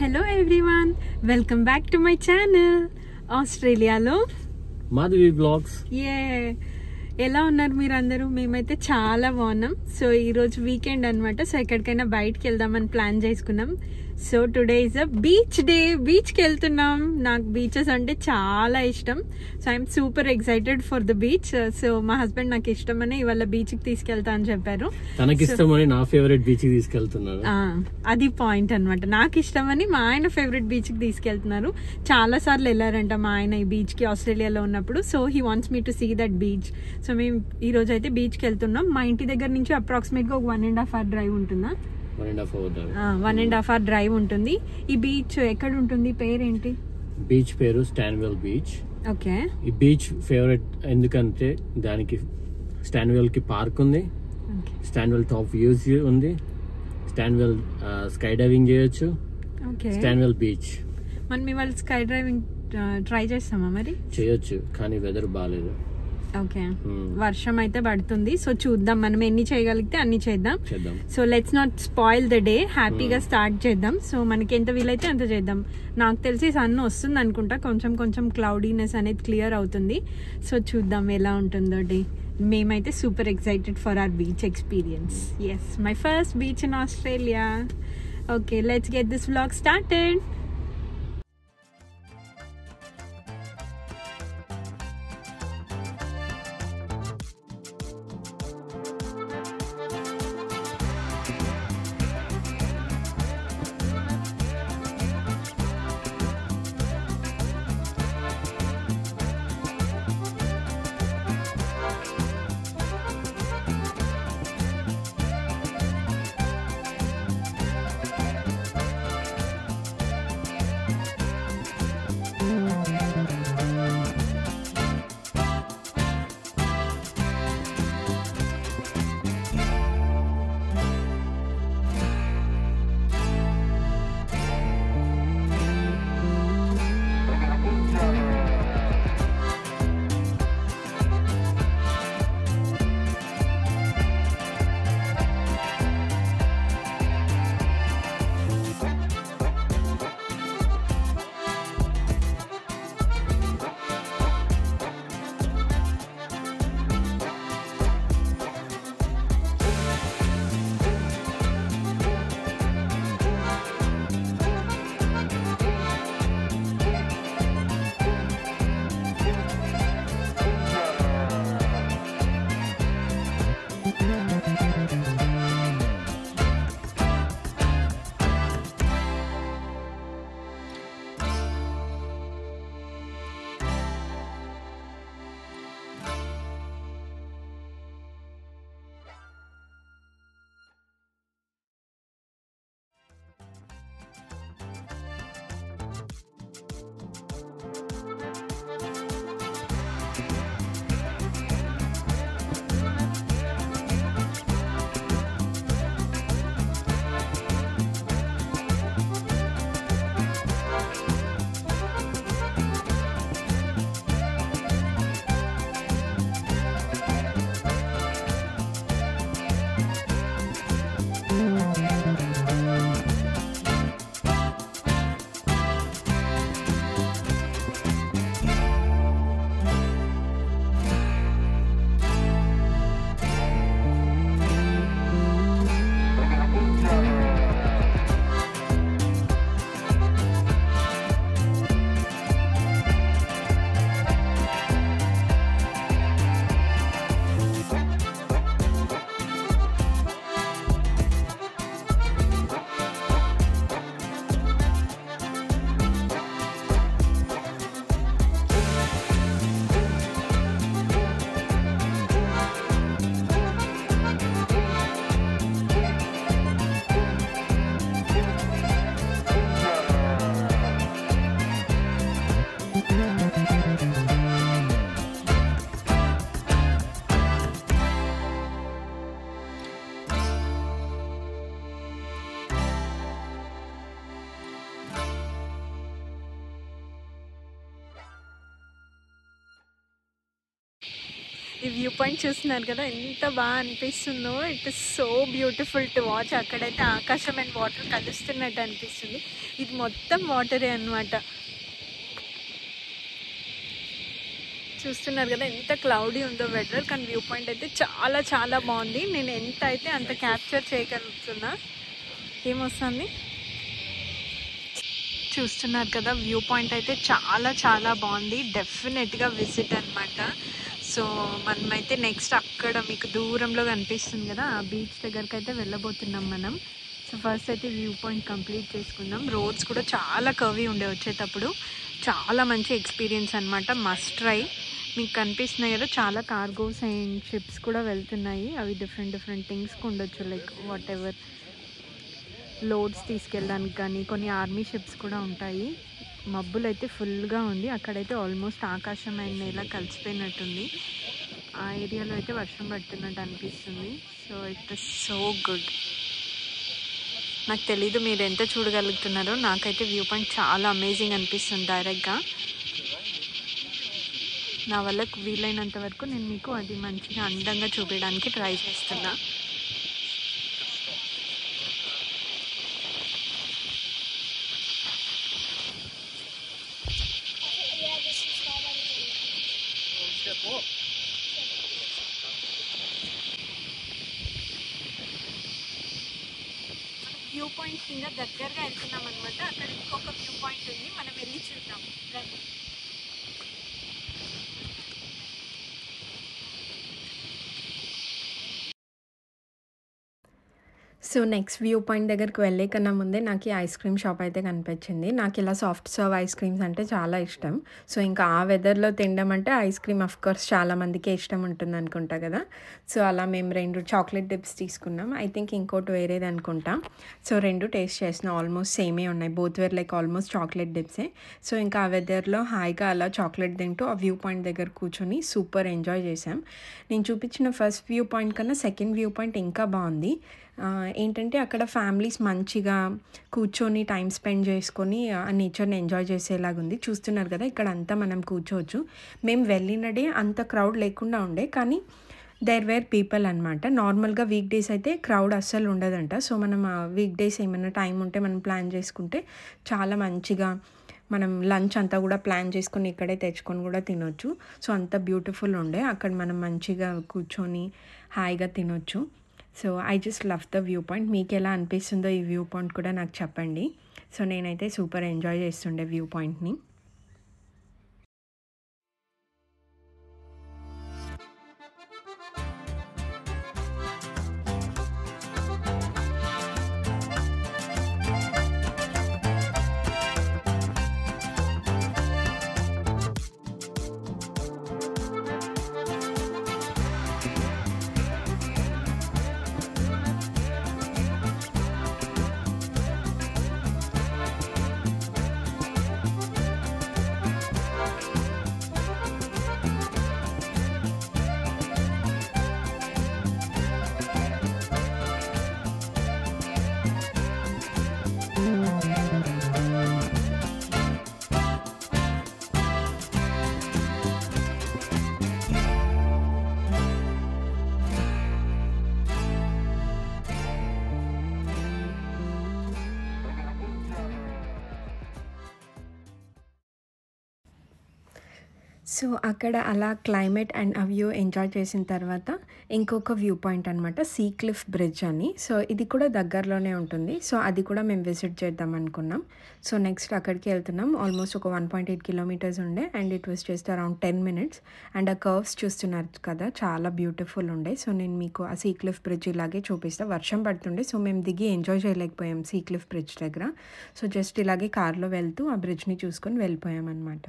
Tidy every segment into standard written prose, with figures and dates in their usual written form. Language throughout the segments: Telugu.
Hello everyone, welcome back to my channel ఆస్ట్రేలియాలో మాధవి బ్లాగ్స్. ఎలా ఉన్నారు మీరు అందరూ? మేమైతే చాలా బాగున్నాం. సో ఈరోజు వీకెండ్ అనమాట. సో ఎక్కడికైనా బయటకు వెళ్దామని ప్లాన్ చేసుకున్నాం. So today is a beach day. బీచ్కి వెళ్తున్నాం. నాకు బీచెస్ అంటే చాలా ఇష్టం. So I'm super excited for the beach. So మా హస్బెండ్ నాకు ఇష్టమని ఇవాళ బీచ్కి తీసుకెళ్తా అని చెప్పారు. తనకి ఇష్టమని నా ఫేవరెట్ బీచ్ కి తీసుకెళ్తున్నారు. అది పాయింట్ అనమాట. నాకు ఇష్టమని మా ఆయన ఫేవరెట్ బీచ్ కి తీసుకెళ్తున్నారు. చాలా సార్లు వెళ్ళారంట మా ఆయన ఈ బీచ్ కి ఆస్ట్రేలియాలో ఉన్నప్పుడు. So he wants me to see that beach. So మేము ఈ రోజు అయితే బీచ్ కి వెళ్తున్నాం. మా ఇంటి దగ్గర నుంచి అప్రాక్సిమేట్ గా ఒక 1.5 hour డ్రైవ్ ఉంటుందా? 1.5 hour డ్రైవ్ ఉంటుంది. ఈ బీచ్ ఎక్కడ ఉంటుంది? పేరేంటి? బీచ్ పేరు స్టాన్వెల్ బీచ్. ఓకే. ఈ బీచ్ ఫేవరెట్ ఎందుకంటే దానికి స్టాన్వెల్ కి పార్క్ ఉంది, స్టాన్వెల్ టాప్ వ్యూస్ ఉంది, స్టాన్వెల్ స్కై డైవింగ్ చేయొచ్చు. స్టాన్వెల్ బీచ్ మనం ఇవాళ స్కై డ్రైవింగ్ ట్రై చేస్తామా? మరి చేయొచ్చు, కానీ వెదర్ బాగాలేదు. ఓకే, వర్షం అయితే పడుతుంది. సో చూద్దాం, మనం ఎన్ని చేయగలిగితే అన్ని చేద్దాం. So let's not spoil the day. హ్యాపీగా స్టార్ట్ చేద్దాం. సో మనకి ఎంత వీలైతే అంత చేద్దాం. నాకు తెలిసి సన్ వస్తుంది అనుకుంటా. కొంచెం కొంచెం క్లౌడీనెస్ అనేది క్లియర్ అవుతుంది. సో చూద్దాం ఎలా ఉంటుందో డే. మేమైతే super excited for our beach experience. Yes, my first beach in Australia. Okay, let's get this vlog started. ఈ వ్యూ పాయింట్ చూస్తున్నారు కదా, ఎంత బాగా అనిపిస్తుందో. It is so beautiful to watch. అక్కడైతే ఆకాశం అండ్ వాటర్ కలుస్తున్నట్టు అనిపిస్తుంది. ఇది మొత్తం వాటరే అన్నమాట. చూస్తున్నారు కదా ఎంత క్లౌడీ ఉందో వెదర్, కానీ వ్యూ పాయింట్ అయితే చాలా చాలా బాగుంది. నేను ఎంత అయితే అంత క్యాప్చర్ చేయగలుగుతున్నా. ఏమొస్తుంది చూస్తున్నారు కదా, వ్యూ పాయింట్ అయితే చాలా చాలా బాగుంది. డెఫినెట్గా విజిట్ అనమాట. సో మనమైతే నెక్స్ట్ అక్కడ మీకు దూరంలో కనిపిస్తుంది కదా, ఆ బీచ్ దగ్గరికి అయితే వెళ్ళబోతున్నాం మనం. సో ఫస్ట్ అయితే వ్యూ పాయింట్ కంప్లీట్ చేసుకుందాం. రోడ్స్ కూడా చాలా కర్వీ ఉండే వచ్చేటప్పుడు. చాలా మంచి ఎక్స్పీరియన్స్ అనమాట, మస్ట్ ట్రై. మీకు కనిపిస్తున్నాయి కదా, చాలా కార్గోస్ అండ్ షిప్స్ కూడా వెళ్తున్నాయి. అవి డిఫరెంట్ డిఫరెంట్ థింగ్స్కి ఉండొచ్చు, లైక్ వాట్ ఎవర్ లోడ్స్ తీసుకెళ్ళడానికి కానీ. కొన్ని ఆర్మీ షిప్స్ కూడా ఉంటాయి. మబ్బులు అయితే ఫుల్గా ఉంది. అక్కడైతే ఆల్మోస్ట్ ఆకాశం అండ్ నేల కలిసిపోయినట్టుంది. ఆ ఏరియాలో అయితే వర్షం పడుతున్నట్టు అనిపిస్తుంది. So it is so good. నాకు తెలీదు మీరు ఎంత చూడగలుగుతున్నారో, నాకైతే వ్యూ పాయింట్ చాలా అమేజింగ్ అనిపిస్తుంది డైరెక్ట్గా. నా వల్ల వీలైనంత వరకు నేను మీకు అది మంచిగా అందంగా చూపించడానికి ట్రై చేస్తున్నా. వ్యూ పాయింట్ కింద దగ్గరగా వెళ్తున్నాం అనమాట. అక్కడ ఇంకొక వ్యూ పాయింట్ ఉంది, మనం వెళ్ళి చూద్దాం రండి. సో నెక్స్ట్ వ్యూ పాయింట్ దగ్గరికి వెళ్ళే కన్నా ముందే నాకు ఈ ఐస్ క్రీమ్ షాప్ అయితే కనిపించింది. నాకు ఇలా సాఫ్ట్ సర్వ్ ఐస్ క్రీమ్స్ అంటే చాలా ఇష్టం. సో ఇంకా ఆ వెదర్లో తినడం అంటే ఐస్ క్రీమ్ ఆఫ్ కోర్స్ చాలా మందికే ఇష్టం ఉంటుంది అనుకుంటా కదా. సో అలా మేము 2 చాక్లెట్ డిప్స్ తీసుకున్నాం. ఐ థింక్ ఇంకోటి వేరేది అనుకుంటా. సో 2 టేస్ట్ చేసినా ఆల్మోస్ట్ సేమే ఉన్నాయి. Both were like almost chocolate డిప్సే. సో ఇంకా ఆ వెదర్లో హాయిగా అలా చాక్లెట్ తింటూ ఆ వ్యూ పాయింట్ దగ్గర కూర్చొని సూపర్ ఎంజాయ్ చేసాం. నేను చూపించిన ఫస్ట్ వ్యూ పాయింట్ కన్నా సెకండ్ వ్యూ పాయింట్ ఇంకా బాగుంది. ఏంటంటే అక్కడ ఫ్యామిలీస్ మంచిగా కూర్చొని టైం స్పెండ్ చేసుకొని ఆ నేచర్ని ఎంజాయ్ చేసేలాగా ఉంది. చూస్తున్నారు కదా, ఇక్కడ అంతా మనం కూర్చోవచ్చు. మేము వెళ్ళిన డే అంత క్రౌడ్ లేకుండా ఉండే, కానీ దేర్ వేర్ పీపుల్ అనమాట. నార్మల్గా వీక్ డేస్ అయితే క్రౌడ్ అస్సలు ఉండదంట. సో మనం వీక్ డేస్ ఏమైనా టైం ఉంటే మనం ప్లాన్ చేసుకుంటే చాలా మంచిగా మనం లంచ్ అంతా కూడా ప్లాన్ చేసుకొని ఇక్కడే తెచ్చుకొని కూడా తినొచ్చు. సో అంత బ్యూటిఫుల్ ఉండే, అక్కడ మనం మంచిగా కూర్చొని హాయిగా తినొచ్చు. So I just love the view point. మీకు ఎలా అనిపిస్తుందో ఈ వ్యూ పాయింట్ కూడా నాకు చెప్పండి. సో నేనైతే సూపర్ ఎంజాయ్ చేస్తుండే వ్యూ పాయింట్ని. సో అక్కడ అలా క్లైమేట్ అండ్ ఆ వ్యూ ఎంజాయ్ చేసిన తర్వాత ఇంకొక వ్యూ పాయింట్ అనమాట, సీ క్లిఫ్ బ్రిడ్జ్ అని. సో ఇది కూడా దగ్గరలోనే ఉంటుంది. సో అది కూడా మేము విజిట్ చేద్దాం అనుకున్నాం. సో నెక్స్ట్ అక్కడికి వెళ్తున్నాం. ఆల్మోస్ట్ ఒక 1.8 కిలోమీటర్స్ ఉండే and it was just around 10 minutes. And ఆ కర్వ్స్ చూస్తున్నారు కదా, చాలా బ్యూటిఫుల్ ఉండే. సో నేను మీకు ఆ సీ క్లిఫ్ బ్రిడ్జ్ ఇలాగే చూపిస్తాను. వర్షం పడుతుండే, సో మేము దిగి ఎంజాయ్ చేయలేకపోయాం సీ క్లిఫ్ బ్రిడ్జ్ దగ్గర. సో జస్ట్ ఇలాగే కార్లో వెళ్తూ ఆ బ్రిడ్జ్ని చూసుకొని వెళ్ళిపోయాం అనమాట.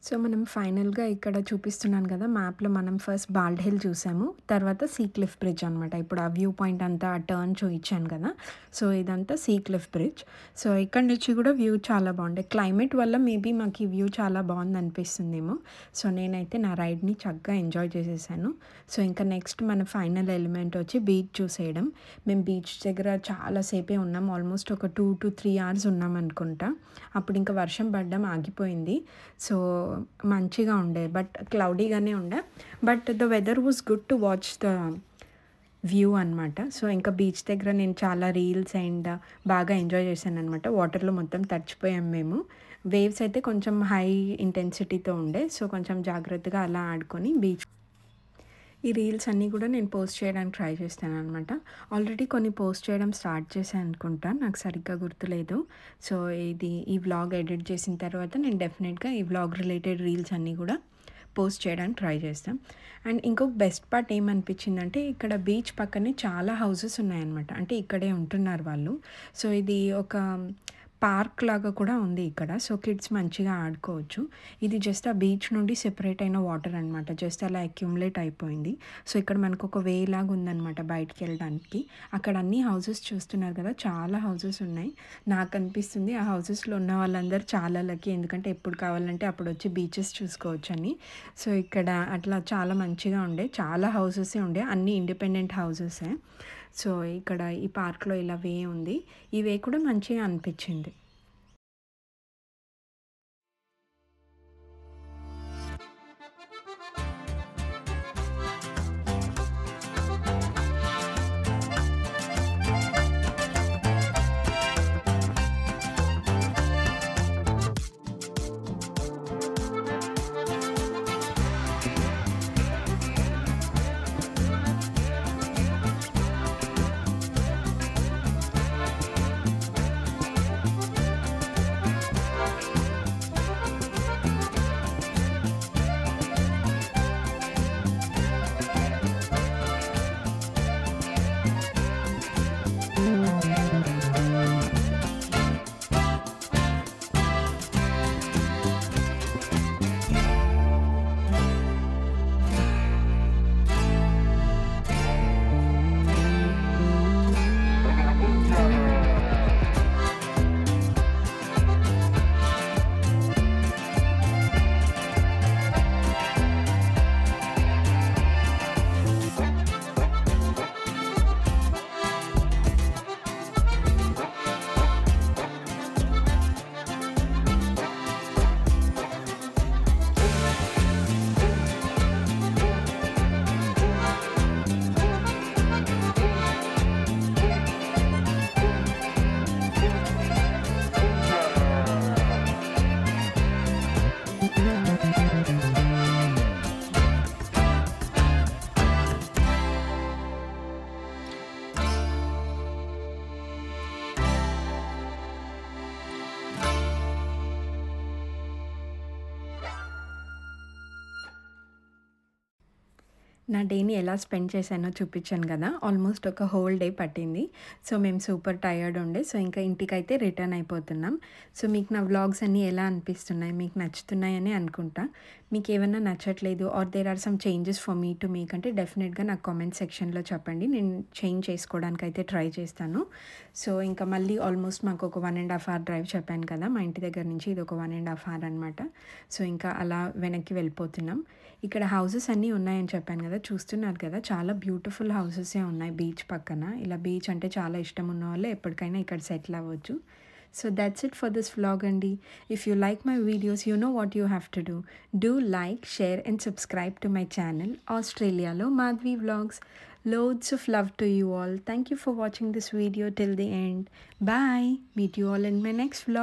సో మనం ఫైనల్గా ఇక్కడ చూపిస్తున్నాను కదా మ్యాప్లో, మనం ఫస్ట్ బాల్డ్ హిల్ చూసాము, తర్వాత సీ క్లిఫ్ బ్రిడ్జ్ అనమాట. ఇప్పుడు ఆ వ్యూ పాయింట్ అంతా టర్న్ చూపించాను కదా, సో ఇదంతా సీ క్లిఫ్ బ్రిడ్జ్. సో ఇక్కడ నుంచి కూడా వ్యూ చాలా బాగుండే. క్లైమేట్ వల్ల మేబీ మాకు ఈ వ్యూ చాలా బాగుంది అనిపిస్తుందేమో. సో నేనైతే నా రైడ్ని చక్కగా ఎంజాయ్ చేసేసాను. సో ఇంకా నెక్స్ట్ మన ఫైనల్ ఎలిమెంట్ వచ్చి బీచ్ చూసేయడం. మేము బీచ్ దగ్గర చాలాసేపే ఉన్నాం, ఆల్మోస్ట్ ఒక 2 to 3 hours ఉన్నాం అనుకుంటా. అప్పుడు ఇంకా వర్షం పడడం ఆగిపోయింది. సో మంచిగా ఉండే, బట్ క్లౌడీగానే ఉండే, but the weather was good to watch the view అనమాట. సో ఇంకా బీచ్ దగ్గర నేను చాలా రీల్స్ అండ్ బాగా ఎంజాయ్ చేశాను అనమాట. వాటర్లో మొత్తం తడిచిపోయాం మేము. వేవ్స్ అయితే కొంచెం హై ఇంటెన్సిటీతో ఉండే, సో కొంచెం జాగ్రత్తగా అలా ఆడుకొని బీచ్. ఈ రీల్స్ అన్నీ కూడా నేను పోస్ట్ చేయడానికి ట్రై చేస్తాను అనమాట. ఆల్రెడీ కొన్ని పోస్ట్ చేయడం స్టార్ట్ చేశాను అనుకుంటా, నాకు సరిగ్గా గుర్తులేదు. సో ఈ వ్లాగ్ ఎడిట్ చేసిన తర్వాత నేను డెఫినెట్గా ఈ వ్లాగ్ రిలేటెడ్ రీల్స్ అన్నీ కూడా పోస్ట్ చేయడానికి ట్రై చేస్తాం. అండ్ ఇంకొక బెస్ట్ పార్ట్ ఏమనిపించిందంటే, ఇక్కడ బీచ్ పక్కనే చాలా హౌసెస్ ఉన్నాయన్నమాట. అంటే ఇక్కడే ఉంటున్నారు వాళ్ళు. సో ఇది ఒక పార్క్ లాగా కూడా ఉంది ఇక్కడ. సో కిడ్స్ మంచిగా ఆడుకోవచ్చు. ఇది జస్ట్ ఆ బీచ్ నుండి సెపరేట్ అయిన వాటర్ అనమాట, జస్ట్ అలా అక్యుములేట్ అయిపోయింది. సో ఇక్కడ మనకు ఒక వే లాగా ఉందన్నమాట బయటికి వెళ్ళడానికి. అక్కడ అన్ని హౌసెస్ చూస్తున్నారు కదా, చాలా హౌసెస్ ఉన్నాయి. నాకు అనిపిస్తుంది ఆ హౌసెస్లో ఉన్న వాళ్ళందరూ చాలా లక్కీ, ఎందుకంటే ఎప్పుడు కావాలంటే అప్పుడు వచ్చి బీచెస్ చూసుకోవచ్చు అని. సో ఇక్కడ అట్లా చాలా మంచిగా ఉండే, చాలా హౌసెసే ఉండే, అన్ని ఇండిపెండెంట్ హౌసెసే. సో ఇక్కడ ఈ పార్క్లో ఇలా వే ఉంది, ఈ వే కూడా మంచిగా అనిపించింది. నా డేని ఎలా స్పెండ్ చేశానో చూపించాను కదా, ఆల్మోస్ట్ ఒక హోల్ డే పట్టింది. సో మేము సూపర్ టయర్డ్ ఉండే, సో ఇంకా ఇంటికైతే రిటర్న్ అయిపోతున్నాం. సో మీకు నా వ్లాగ్స్ అన్నీ ఎలా అనిపిస్తున్నాయి, మీకు నచ్చుతున్నాయని అనుకుంటా. మీకు ఏమైనా నచ్చట్లేదు are there are some changes for me to make అంటే డెఫినెట్గా నాకు కామెంట్ సెక్షన్లో చెప్పండి, నేను చేంజ్ చేసుకోవడానికి అయితే ట్రై చేస్తాను. సో ఇంకా మళ్ళీ ఆల్మోస్ట్ మాకు ఒక 1.5 hour డ్రైవ్ చెప్పాను కదా మా ఇంటి దగ్గర నుంచి, ఇది ఒక 1.5 hour అనమాట. సో ఇంకా అలా వెనక్కి వెళ్ళిపోతున్నాం. ఇక్కడ హౌసెస్ అన్నీ ఉన్నాయని చెప్పాను కదా, చూస్తున్నారు కదా, చాలా బ్యూటిఫుల్ హౌసెసే ఉన్నాయి బీచ్ పక్కన. ఇలా బీచ్ అంటే చాలా ఇష్టం ఉన్న వాళ్ళు ఎప్పటికైనా ఇక్కడ సెటిల్ అవ్వచ్చు. So that's it for this vlog andi. If you like my videos, you know what you have to do. Do like, share and subscribe to my channel Australia lo Madhvi Vlogs. Loads of love to you all. Thank you for watching this video till the end. Bye. Meet you all in my next vlog.